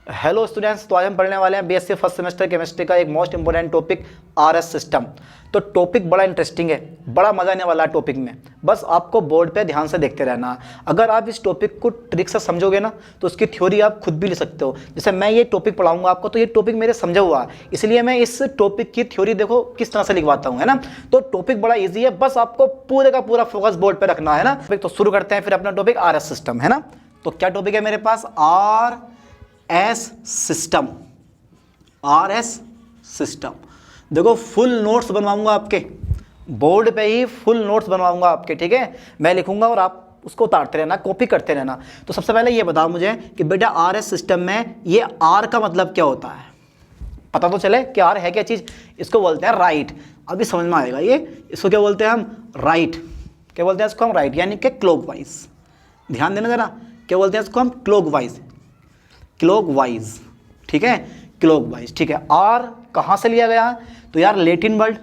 Hello students, तो आज हम पढ़ने वाले हैं बीएससी फर्स्ट सेमेस्टर केमिस्ट्री का एक most important topic RS system. तो टॉपिक बड़ा इंटरेस्टिंग है, बड़ा मजा आने वाला है टॉपिक में। बस आपको बोर्ड पे ध्यान से देखते रहना। अगर आप इस टॉपिक को ट्रिक से समझोगे ना तो उसकी थ्योरी आप खुद भी ले सकते हो। जैसे मैं ये टॉपिक पढ़ाऊंगा आपको, तो ये टॉपिक मेरे समझा हुआ है, इसलिए मैं इस टॉपिक की थ्योरी देखो किस तरह से लिखवाता हूँ, है ना। तो टॉपिक बड़ा ईजी है, बस आपको पूरे का पूरा फोकस बोर्ड पर रखना है ना। तो शुरू करते हैं फिर अपना टॉपिक आरएस सिस्टम, है ना। तो क्या टॉपिक है मेरे पास? RS system. आरएस सिस्टम देखो, फुल नोट्स बनवाऊंगा आपके बोर्ड पे ही, फुल नोट्स बनवाऊंगा आपके, ठीक है। मैं लिखूंगा और आप उसको उतारते रहना, कॉपी करते रहना। तो सबसे पहले ये बताओ मुझे कि बेटा आरएस सिस्टम में ये आर का मतलब क्या होता है, पता तो चले कि आर है क्या चीज़। इसको बोलते हैं राइट। अभी समझ में आएगा ये, इसको क्या बोलते हैं हम? राइट। क्या बोलते हैं इसको हम? राइट, यानी कि क्लॉकवाइज। ध्यान देना जरा, क्या बोलते हैं इसको हम? क्लॉकवाइज। क्लॉकवाइज, ठीक है, क्लॉकवाइज, ठीक है। आर कहाँ से लिया गया? तो यार लैटिन वर्ड,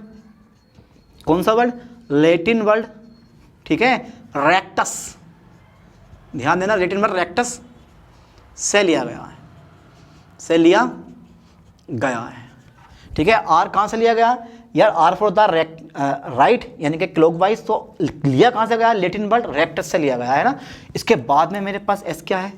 कौन सा वर्ड? लैटिन वर्ड, ठीक है, रेक्टस। ध्यान देना, लैटिन वर्ड रेक्टस से लिया गया है, से लिया गया है, ठीक है। आर कहाँ से लिया गया यार? आर फॉर होता है राइट, यानी कि क्लॉकवाइज। तो लिया कहाँ से गया? लैटिन वर्ड रेक्टस से लिया गया है ना। इसके बाद में मेरे पास एस क्या है?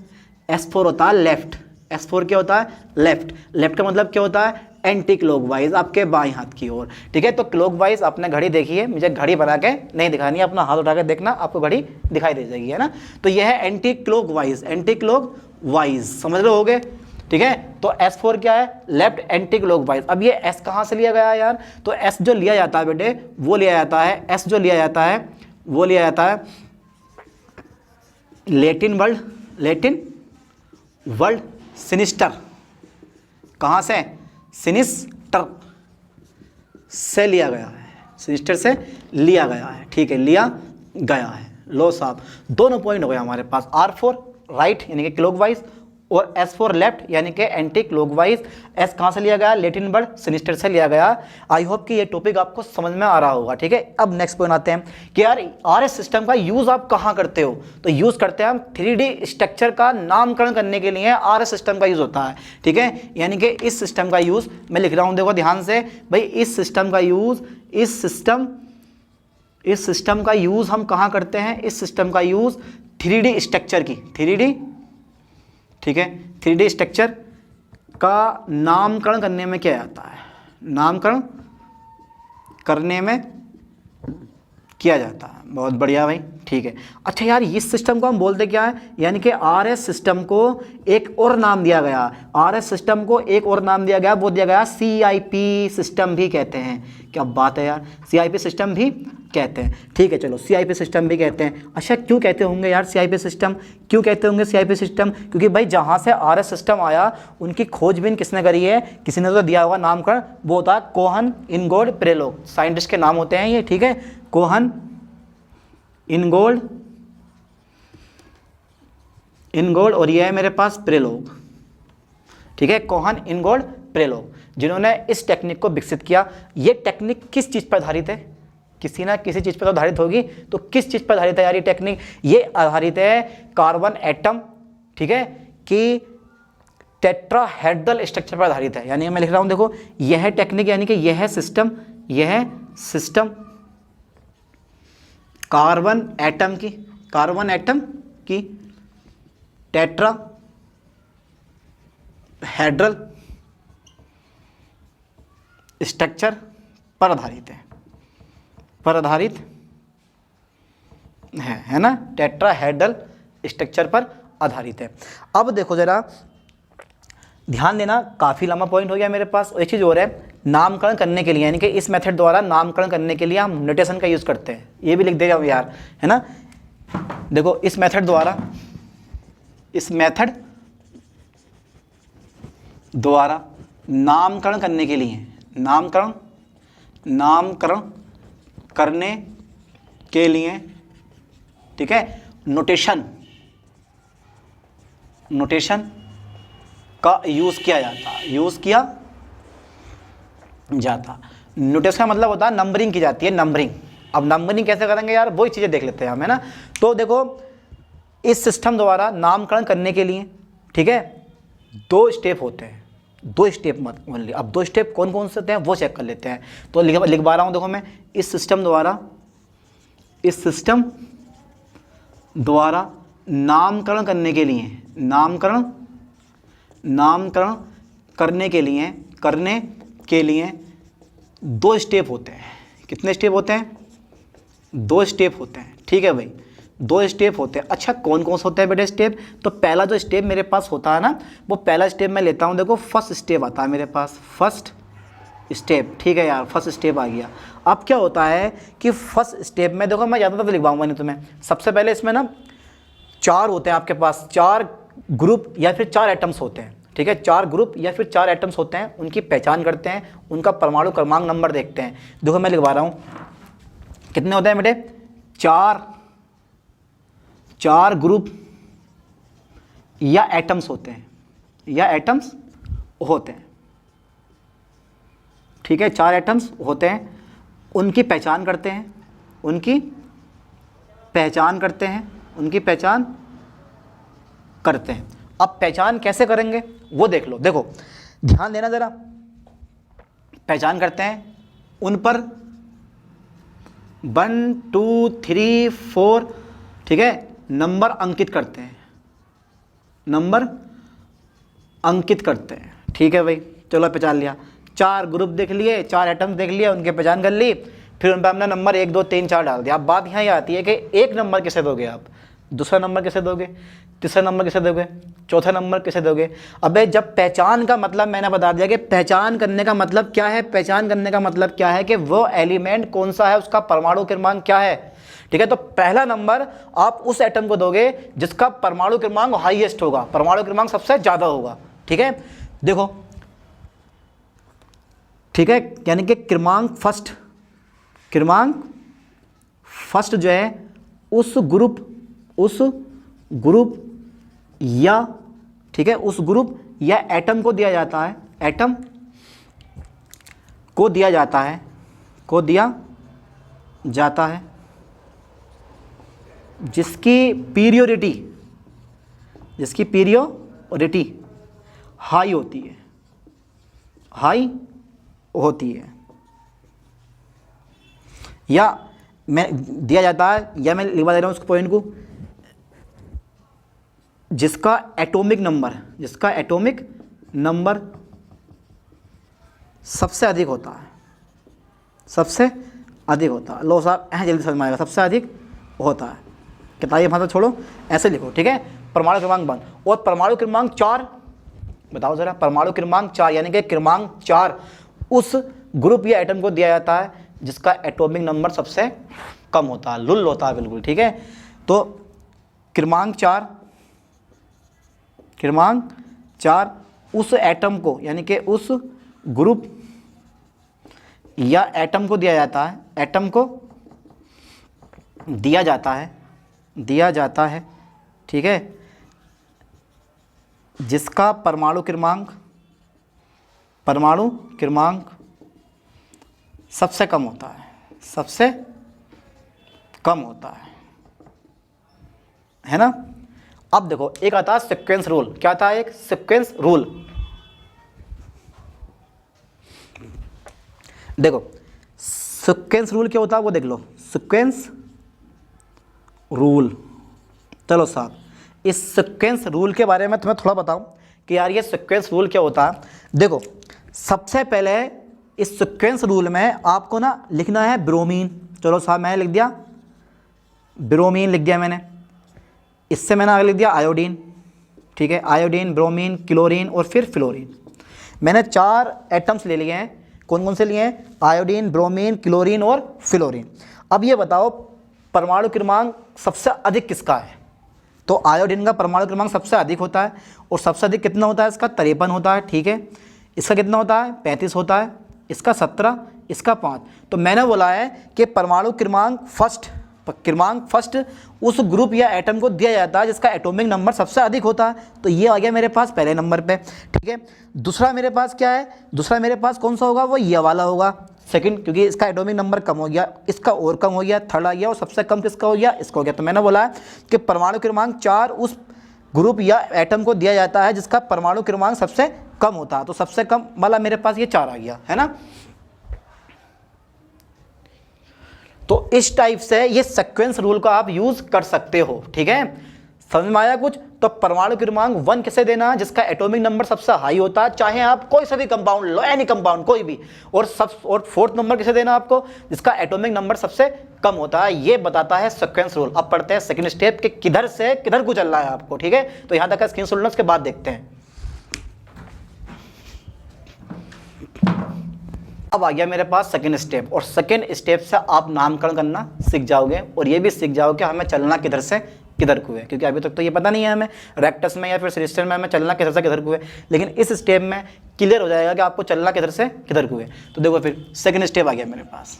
एस फोर होता है लेफ्ट। एस फोर क्या होता है? लेफ्ट। लेफ्ट का मतलब क्या होता है? एंटी क्लॉकवाइज, आपके बाएं हाथ की ओर, ठीक है। तो क्लॉकवाइज आपने घड़ी देखी है, मुझे घड़ी बना के नहीं दिखानी है, अपना हाथ उठा के देखना, आपको घड़ी दिखाई दे जाएगी, है ना। तो यह है एंटी क्लॉकवाइज, एंटी क्लॉकवाइज, समझ रहे होगे, ठीक है। तो एस फोर क्या है? Left anti clockwise. अब ये एस कहाँ से लिया गया है यार? तो एस जो लिया जाता है बेटे, वो लिया जाता है, एस जो लिया जाता है वो लिया जाता है Latin word, Latin word sinister. कहाँ से? सिनिस्टर से लिया गया है, सिनिस्टर से लिया गया है, ठीक है, लिया गया है। लो साहब, दोनों पॉइंट हो गए हमारे पास। आर फोर राइट यानी कि क्लॉकवाइज, और एस फोर लेफ्ट यानी कि एंटी क्लॉकवाइज। एस कहाँ से लिया गया? लैटिन वर्ड सिनिस्टर से लिया गया। आई होप कि ये टॉपिक आपको समझ में आ रहा होगा, ठीक है। अब नेक्स्ट पॉइंट आते हैं कि यार आरएस सिस्टम का यूज आप कहाँ करते हो? तो यूज करते हैं हम 3D स्ट्रक्चर का नामकरण करने के लिए आरएस सिस्टम का यूज होता है, ठीक है। यानी कि इस सिस्टम का यूज मैं लिख रहा हूँ, देखो ध्यान से भाई, इस सिस्टम का यूज, इस सिस्टम का यूज हम कहाँ करते हैं? इस सिस्टम का यूज 3D स्ट्रक्चर की, 3D, ठीक है, 3D स्ट्रक्चर का नामकरण करने में किया जाता है, नामकरण करने में किया जाता है। बहुत बढ़िया भाई, ठीक है। अच्छा यार, इस सिस्टम को हम बोलते क्या है? यानी कि आरएस सिस्टम को एक और नाम दिया गया, आरएस सिस्टम को एक और नाम दिया गया, वो दिया गया सीआईपी सिस्टम भी कहते हैं। क्या बात है यार, सीआईपी सिस्टम भी कहते हैं, ठीक है। चलो सीआईपी सिस्टम भी कहते हैं। अच्छा क्यों कहते होंगे यार सीआईपी सिस्टम? क्यों कहते होंगे सीआईपी सिस्टम? क्योंकि भाई जहाँ से आरएस सिस्टम आया उनकी खोजबीन किसने करी है? किसी ने तो दिया होगा नामकरण, वो होता है कोहन, इनगोल्ड, प्रेलोग। साइंटिस्ट के नाम होते हैं ये, ठीक है। कोहन, इनगोल्ड, और ये है मेरे पास प्रेलोग, ठीक है। कोहन, इनगोल्ड, प्रेलोग, जिन्होंने इस टेक्निक को विकसित किया। ये टेक्निक किस चीज़ पर आधारित है? किसी ना किसी चीज़ पर तो आधारित होगी, तो किस चीज़ पर आधारित है यार ये टेक्निक? ये आधारित है कार्बन एटम, ठीक है, कि टेट्राहेड्रल स्ट्रक्चर पर आधारित है। यानी मैं लिख रहा हूँ, देखो यह टेक्निक, यानी कि यह सिस्टम कार्बन एटम की टेट्राहेड्रल स्ट्रक्चर पर आधारित है ना। टेट्राहेड्रल स्ट्रक्चर पर आधारित है। अब देखो जरा ध्यान देना, काफ़ी लंबा पॉइंट हो गया मेरे पास। एक चीज़ और है, नामकरण करने के लिए, यानी कि इस मेथड द्वारा नामकरण करने के लिए हम नोटेशन का यूज़ करते हैं। ये भी लिख देगा यार, है ना। देखो इस मेथड द्वारा नामकरण करने के लिए, नामकरण करने के लिए, ठीक है, नोटेशन का यूज़ किया जाता। नोटेशन का मतलब होता है नंबरिंग की जाती है, नंबरिंग। अब नंबरिंग कैसे करेंगे यार, वही चीज़ें देख लेते हैं हम, है ना। तो देखो इस सिस्टम द्वारा नामकरण करने के लिए, ठीक है, दो स्टेप होते हैं, दो स्टेप मत ओनली। अब दो स्टेप कौन कौन से होते हैं वो चेक कर लेते हैं। तो लिखवा रहा हूँ, देखो मैं इस सिस्टम द्वारा नामकरण करने के लिए दो स्टेप होते हैं। कितने स्टेप होते हैं? दो स्टेप होते हैं, ठीक है भाई, दो स्टेप होते हैं। अच्छा कौन कौन सा होता है बेटा स्टेप? तो पहला जो स्टेप मेरे पास होता है ना, वो पहला स्टेप मैं लेता हूँ, देखो फर्स्ट स्टेप आता है मेरे पास, फर्स्ट स्टेप, ठीक है यार, फर्स्ट स्टेप आ गया। अब क्या होता है कि फर्स्ट स्टेप में देखो, मैं ज़्यादातर लिखवाऊंगा नहीं तुम्हें। सबसे पहले इसमें ना चार होते हैं आपके पास, चार ग्रुप या फिर चार एटम्स होते हैं, ठीक है, चार ग्रुप या फिर चार एटम्स होते हैं, उनकी पहचान करते हैं, उनका परमाणु क्रमांक नंबर देखते हैं। देखो मैं लिखवा रहा हूँ, कितने होते हैं बेटे? चार ग्रुप या एटम्स होते हैं, ठीक है, चार एटम्स होते हैं, उनकी पहचान करते हैं, उनकी पहचान करते हैं। अब पहचान कैसे करेंगे वो देख लो, देखो ध्यान देना ज़रा। पहचान करते हैं, उन पर 1 2 3 4, ठीक है, नंबर अंकित करते हैं, ठीक है भाई, चलो पहचान लिया। चार ग्रुप देख लिए, चार एटम्स देख लिए, उनके पहचान कर ली, फिर उन पर हमने नंबर 1 2 3 4 डाल दिया। अब बात यहाँ आती है कि एक नंबर किसे दोगे आप, दूसरा नंबर किसे दोगे, तीसरा नंबर किसे दोगे, चौथा नंबर किसे दोगे? अबे जब पहचान का मतलब मैंने बता दिया कि पहचान करने का मतलब क्या है, पहचान करने का मतलब क्या है कि वो एलिमेंट कौन सा है, उसका परमाणु क्रमांक क्या है, ठीक है। तो पहला नंबर आप उस एटम को दोगे जिसका परमाणु क्रमांक हाईएस्ट होगा, परमाणु क्रमांक सबसे ज़्यादा होगा, ठीक है। देखो, ठीक है, यानी कि क्रमांक फर्स्ट जो है उस ग्रुप या, ठीक है, उस ग्रुप या एटम को दिया जाता है, जिसकी पीरियोडिटी हाई होती है, या मैं दिया जाता है, या मैं लिखवा दे रहा हूँ उस पॉइंट को, जिसका एटॉमिक नंबर सबसे अधिक होता है, लो साहब जल्दी समझ में आएगा, सबसे अधिक होता है। किताबी भाषा छोड़ो, ऐसे लिखो, ठीक है। परमाणु क्रमांक 1 और परमाणु क्रमांक 4, बताओ जरा, परमाणु क्रमांक 4 यानी कि क्रमांक 4 उस ग्रुप या एटम को दिया जाता है जिसका एटॉमिक नंबर सबसे कम होता है, लुल होता है बिल्कुल, ठीक है। तो क्रमांक 4 उस एटम को, यानी कि उस ग्रुप या एटम को दिया जाता है, ठीक है, जिसका परमाणु क्रमांक सबसे कम होता है ना। अब देखो एक आता है सीक्वेंस रूल। क्या आता है? एक सीक्वेंस रूल। देखो सीक्वेंस रूल क्या होता है वो देख लो, सीक्वेंस रूल। चलो साहब, इस सीक्वेंस रूल के बारे में तुम्हें थोड़ा बताऊं कि यार ये सीक्वेंस रूल क्या होता है। देखो सबसे पहले इस सीक्वेंस रूल में आपको ना लिखना है ब्रोमीन। चलो साहब मैंने लिख दिया ब्रोमीन, लिख दिया मैंने। इससे मैंने आगे लिख दिया आयोडीन, ठीक है, आयोडीन, ब्रोमीन, क्लोरीन और फिर फ्लोरीन। मैंने 4 एटम्स ले लिए हैं। कौन कौन से लिए हैं? आयोडीन, ब्रोमीन, क्लोरीन और फ्लोरीन। अब ये बताओ परमाणु क्रमांक सबसे अधिक किसका है? तो आयोडीन का परमाणु क्रमांक सबसे अधिक होता है। और सबसे अधिक कितना होता है? इसका 53 होता है, ठीक है। इसका कितना होता है? 35 होता है। इसका 17, इसका 5। तो मैंने बोला है कि परमाणु क्रमांक फर्स्ट उस ग्रुप या एटम को दिया जाता है जिसका एटॉमिक नंबर सबसे अधिक होता है। तो ये आ गया मेरे पास पहले नंबर पे, ठीक है। दूसरा मेरे पास क्या है? दूसरा मेरे पास कौन सा होगा? वो ये वाला होगा सेकंड, क्योंकि इसका एटॉमिक नंबर कम हो गया, इसका और कम हो गया, थर्ड आ गया, और सबसे कम किसका हो गया? इसका हो गया। तो मैंने बोला है कि परमाणु क्रमांक 4 उस ग्रुप या एटम को दिया जाता है जिसका परमाणु क्रमांक सबसे कम होता है। तो सबसे कम वाला मेरे पास ये 4 आ गया, है ना। तो इस टाइप से ये सीक्वेंस रूल का आप यूज कर सकते हो, ठीक है। समझ में आया कुछ? तो परमाणु क्रमांक 1 किसे देना, जिसका एटॉमिक नंबर सबसे हाई होता है, चाहे आप कोई सा भी कंपाउंड लो, एनी कंपाउंड कोई भी। और 4th नंबर किसे देना आपको, जिसका एटॉमिक नंबर सबसे कम होता है। ये बताता है सीक्वेंस रूल। अब पढ़ते हैं सेकंड स्टेप के किधर से किधर को चलना है आपको, ठीक है। तो यहां तक का स्क्रीनशॉट लेना, उसके बाद देखते हैं। अब आ गया मेरे पास सेकंड स्टेप, और सेकंड स्टेप से आप नामकरण करना सीख जाओगे, और ये भी सीख जाओगे हमें चलना किधर से किधर को है, क्योंकि अभी तक तो ये पता नहीं है हमें रेक्टस में या फिर सिलिस्टर में हमें चलना किधर से किधर को है। लेकिन इस स्टेप में क्लियर हो जाएगा कि आपको चलना किधर से किधर को है। तो देखो फिर सेकंड स्टेप आ गया मेरे पास,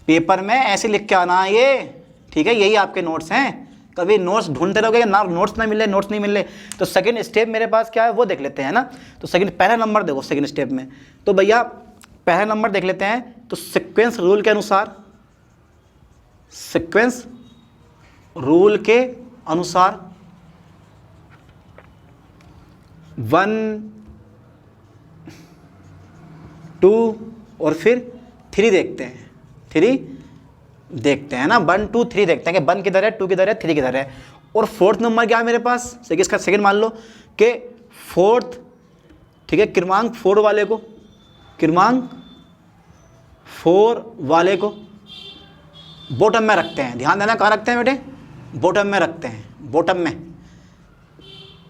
पेपर में ऐसे लिख के आना है ये, ठीक है। यही आपके नोट्स हैं, कभी नोट्स ढूंढते रहोगे ना, नोट्स ना मिले, नोट्स नहीं मिले। तो सेकंड स्टेप मेरे पास क्या है वो देख लेते हैं ना। तो पहला नंबर देखो सेकंड स्टेप में, तो भैया पहला नंबर देख लेते हैं। तो सीक्वेंस रूल के अनुसार, सीक्वेंस रूल के अनुसार 1 2 और फिर 3 देखते हैं, 3 देखते हैं ना, 1 2 3 देखते हैं कि 1 किधर है, 2 किधर है, 3 किधर है। और 4th नंबर क्या है मेरे पास, इसका सेकंड मान लो कि 4th, ठीक है, क्रमांक 4 वाले को, क्रमांक 4 वाले को बॉटम में रखते हैं। ध्यान देना, कहाँ रखते हैं बेटे, बॉटम में रखते हैं, बॉटम में,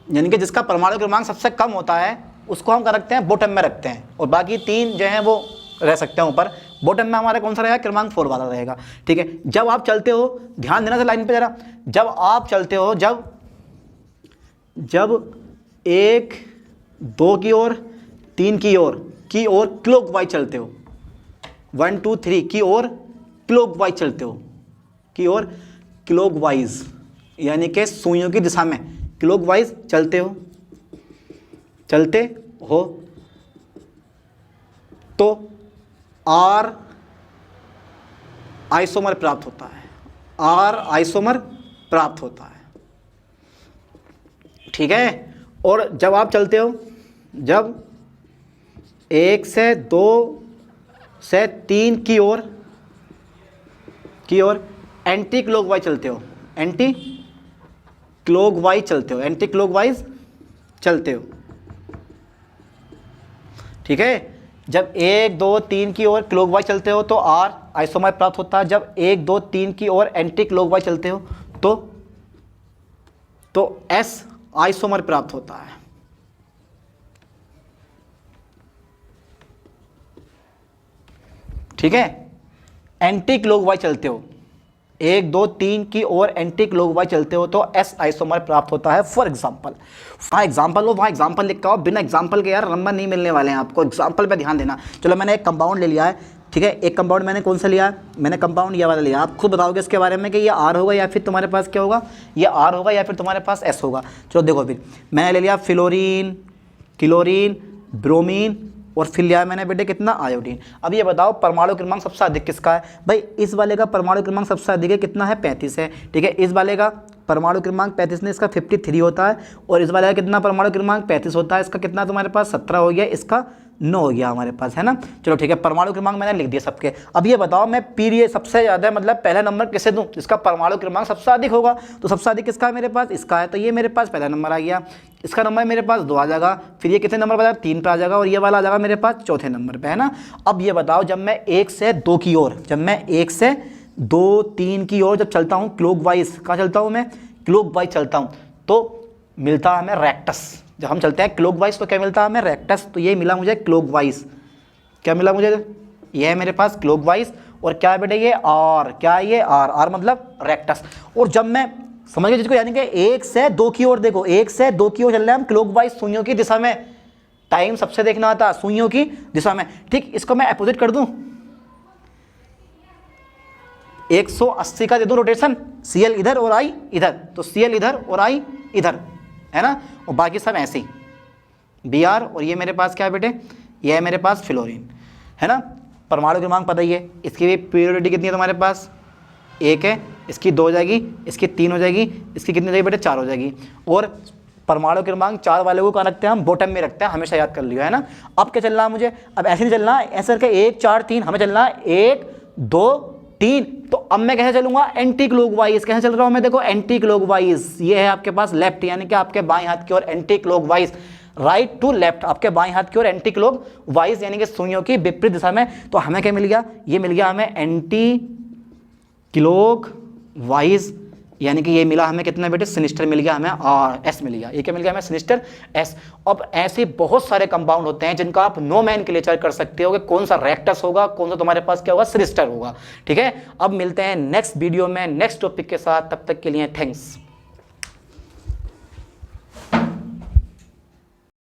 यानी कि जिसका परमाणु क्रमांक सबसे कम होता है उसको हम क्या रखते हैं, बॉटम में रखते हैं। और बाकी 3 जो हैं वो रह सकते हैं ऊपर। बॉटम में हमारा कौन सा रहेगा, क्रमांक 4 वाला रहेगा, ठीक है। जब आप चलते हो, ध्यान देना से लाइन पे जरा, जब आप चलते हो, जब 1 2 की ओर, 3 की ओर क्लॉकवाइज चलते हो, 1 2 3 की ओर क्लॉकवाइज चलते हो, की ओर क्लॉकवाइज, यानी कि सुइयों की दिशा में क्लॉकवाइज चलते हो, तो R आइसोमर प्राप्त होता है, R आइसोमर प्राप्त होता है, ठीक है। और जब आप चलते हो, जब 1 से 2 से 3 की ओर एंटी क्लॉकवाइज चलते हो, एंटी क्लॉकवाइज चलते हो, ठीक है। जब 1 2 3 की ओर क्लॉकवाइज चलते हो तो R आइसोमर प्राप्त होता है। जब 1 2 3 की ओर एंटी क्लॉकवाइज चलते हो तो S आइसोमर प्राप्त होता है, ठीक है। एंटी क्लॉकवाइज चलते हो, 1 2 3 की ओर एंटी क्लॉकवाइज चलते हो तो S आइसोमर प्राप्त होता है। फॉर एग्जाम्पल, वहाँ एग्जाम्पल हो, वहाँ एग्जाम्पल लिखा हो, बिना एग्जाम्पल के यार नंबर नहीं मिलने वाले हैं आपको, एग्जाम्पल पे ध्यान देना। चलो मैंने एक कंपाउंड ले लिया है, ठीक है। एक कंपाउंड मैंने कौन सा लिया, मैंने कंपाउंड ये वाला लिया। आप खुद बताओगे इसके बारे में कि ये R होगा या फिर तुम्हारे पास क्या होगा, ये R होगा या फिर तुम्हारे पास S होगा। चलो देखो फिर मैंने ले लिया फ्लोरीन, क्लोरीन, ब्रोमीन, और फिर लिया मैंने बेटे कितना, आयोडीन। अब ये बताओ परमाणु क्रमांक सबसे अधिक किसका है। भाई इस वाले का परमाणु क्रमांक सबसे अधिक है, कितना है, 35 है, ठीक है। इस वाले का परमाणु क्रमांक 35 नहीं, इसका 53 होता है। और इस वाले का कितना परमाणु क्रमांक 35 होता है, इसका कितना तुम्हारे पास 17 हो गया, इसका 9 हो गया हमारे पास, है ना। चलो ठीक है, परमाणु क्रमांक मैंने लिख दिया सबके। अब ये बताओ मैं पीरियड सबसे ज़्यादा मतलब पहला नंबर किसे दूं, जिसका परमाणु क्रमांक सबसे अधिक होगा। तो सबसे अधिक किसका है मेरे पास, इसका है। तो ये मेरे पास पहला नंबर आ गया, इसका नंबर मेरे पास 2 आ जाएगा, फिर ये कितने नंबर पर आ जाएगा, 3 पे आ जाएगा, और ये वाला आ जाएगा मेरे पास 4थे नंबर पे, है ना। अब ये बताओ जब मैं 1 से 2 की ओर, जब मैं 1 से 2 3 की ओर जब चलता हूँ क्लॉकवाइज, कहाँ चलता हूँ मैं, क्लॉकवाइज चलता हूँ, तो मिलता है हमें रेक्टस। जब हम चलते हैं क्लॉकवाइज तो क्या मिलता है हमें, रेक्टस। तो ये मिला मुझे क्लॉकवाइज, क्या मिला मुझे, ये है मेरे पास क्लॉकवाइज। और क्या है बेटे ये R, क्या है ये R मतलब रेक्टस। और जब मैं समझ गए जिसको, यानी कि 1 से 2 की ओर, देखो 1 से 2 की ओर चल रहे हैं हम क्लॉकवाइज, सुइयों की दिशा में। टाइम सबसे देखना आता है सुइयों की दिशा में, ठीक। इसको मैं अपोजिट कर दूं, 180 का दे दूं रोटेशन, Cl इधर और I इधर, तो Cl इधर और I इधर, है ना। और बाकी सब ऐसे ही Br। और ये मेरे पास क्या है बेटे, ये है मेरे पास फ्लोरीन, है ना। परमाणु क्रमांक पता ही है, इसकी भी पीरियोडिटी कितनी है तुम्हारे पास, 1 है। इसकी 2 हो जाएगी, इसकी 3 हो जाएगी, इसकी कितनी हो जाएगी बेटे 4 हो जाएगी। और परमाणु क्रमांक 4 वाले को कहाँ रखते हैं हम, बॉटम में रखते हैं, हमेशा याद कर लिया है ना। अब क्या चल रहा है मुझे, अब ऐसे नहीं चलना ऐसे करके 1 4 3, हमें चलना 1 2 3। तो अब मैं कैसे चलूंगा, एंटी क्लॉकवाइज। कैसे चल रहा हूं मैं, देखो एंटी क्लॉकवाइज, ये है आपके पास लेफ्ट, यानी कि आपके बाएं हाथ की ओर anti clockwise, right to left, आपके बाएं हाथ की ओर एंटी क्लॉकवाइज, यानी कि सुइयों की विपरीत दिशा में। तो हमें क्या मिल गया, ये मिल गया हमें एंटी क्लॉकवाइज, यानी कि ये मिला हमें कितना बेटे, सिनिस्टर मिल गया हमें, और एस मिल गया। ये क्या मिल गया हमें, सिनिस्टर एस। अब ऐसे बहुत सारे कंपाउंड होते हैं जिनका आप नोमेनक्लेचर कर सकते हो कि कौन सा रेक्टस होगा, कौन सा तुम्हारे पास क्या होगा, सिनिस्टर होगा। ठीक है, अब मिलते हैं नेक्स्ट वीडियो में नेक्स्ट टॉपिक के साथ, तब तक के लिए थैंक्स।